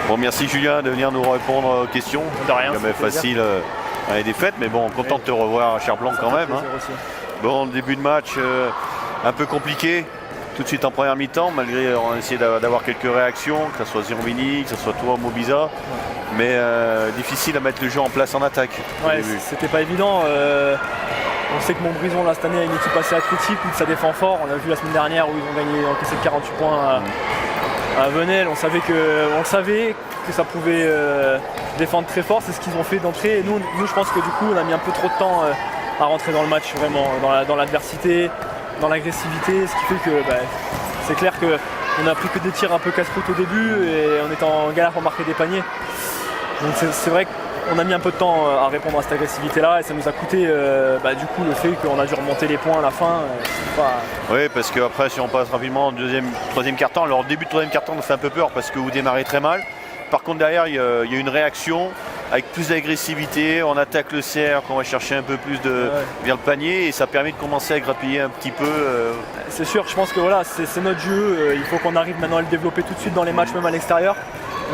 Bon, merci Julien de venir nous répondre aux questions. De rien. C'est jamais facile les défaites, mais bon, content de te revoir à Cherblanc quand même. Hein. Bon, début de match un peu compliqué. Tout de suite en première mi-temps, malgré on a essayé d'avoir quelques réactions, que ce soit Ziromini, que ce soit toi, Mobiza, mais difficile à mettre le jeu en place en attaque. Ouais, c'était pas évident. On sait que Montbrison là, cette année a une équipe assez athlétique où ça défend fort. On l'a vu la semaine dernière où ils ont gagné encaissé 48 points à Venelle. On savait que ça pouvait défendre très fort. C'est ce qu'ils ont fait d'entrée. Et nous, je pense que du coup, on a mis un peu trop de temps à rentrer dans le match, vraiment, dans l'adversité, dans l'agressivité. Ce qui fait que c'est clair qu'on a pris que des tirs un peu casse-croûte au début et on était en galère pour marquer des paniers. Donc c'est vrai qu'on a mis un peu de temps à répondre à cette agressivité-là et ça nous a coûté du coup le fait qu'on a dû remonter les points à la fin. Oui, parce qu'après si on passe rapidement au troisième quart-temps, alors le début de troisième quart-temps nous fait un peu peur parce que vous démarrez très mal. Par contre derrière il y a une réaction avec plus d'agressivité, on attaque le cercle, on va chercher un peu plus vers le panier et ça permet de commencer à grappiller un petit peu. C'est sûr, je pense que voilà, c'est notre jeu, il faut qu'on arrive maintenant à le développer tout de suite dans les matchs, même à l'extérieur.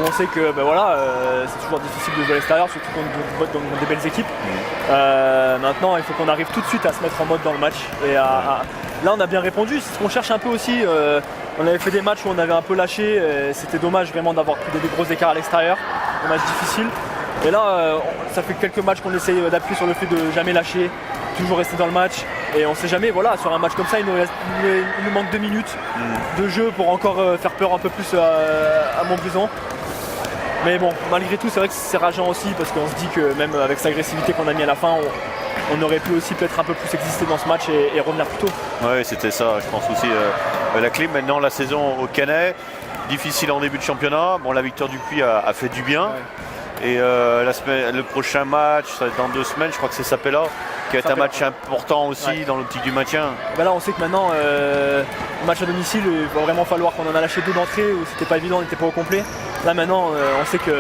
On sait que c'est toujours difficile de jouer à l'extérieur, surtout contre des belles équipes. Maintenant, il faut qu'on arrive tout de suite à se mettre en mode dans le match. Et là, on a bien répondu. C'est ce qu'on cherche un peu aussi. On avait fait des matchs où on avait un peu lâché. C'était dommage vraiment d'avoir pris des gros écarts à l'extérieur. Des matchs difficiles. Et là, ça fait quelques matchs qu'on essaye d'appuyer sur le fait de jamais lâcher, toujours rester dans le match. Et on sait jamais, voilà, sur un match comme ça, il nous manque 2 minutes de jeu pour encore faire peur un peu plus à Montbrison. Mais bon, malgré tout, c'est vrai que c'est rageant aussi parce qu'on se dit que même avec cette agressivité qu'on a mis à la fin, on aurait pu aussi peut-être un peu plus exister dans ce match et revenir plus tôt. Oui, c'était ça, je pense aussi la clé. Maintenant, la saison au Canet, difficile en début de championnat. Bon, la victoire du Puy a fait du bien. Et le prochain match, ça va être dans 2 semaines, je crois que c'est Sapella, qui va être un match important aussi dans l'optique du maintien. Là, on sait que maintenant, le match à domicile, il va vraiment falloir qu'on en a lâché 2 d'entrée, où c'était pas évident, on n'était pas au complet. Là, maintenant, on sait qu'il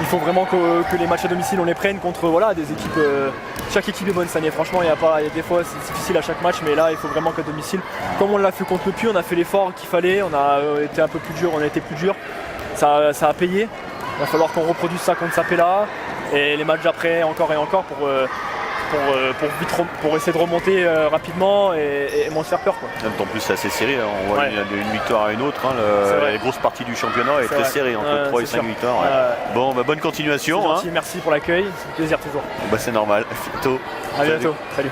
faut vraiment que les matchs à domicile, on les prenne contre des équipes. Chaque équipe est bonne cette année, franchement, il y a des fois c'est difficile à chaque match, mais là, il faut vraiment qu'à domicile. Comme on l'a fait contre le Puy, on a fait l'effort qu'il fallait, on a été un peu plus dur, on a été plus dur. Ça a payé. Il va falloir qu'on reproduise ça contre Sapella et les matchs d'après encore et encore pour essayer de remonter rapidement et moins se faire peur. En plus c'est assez serré, hein. On voit d'une victoire à une autre. Hein. La grosse partie du championnat est très serrée, entre 3 et 5 victoires. Bon, bonne continuation. Merci pour l'accueil, c'est un plaisir toujours. C'est normal, à bientôt. À bientôt, salut.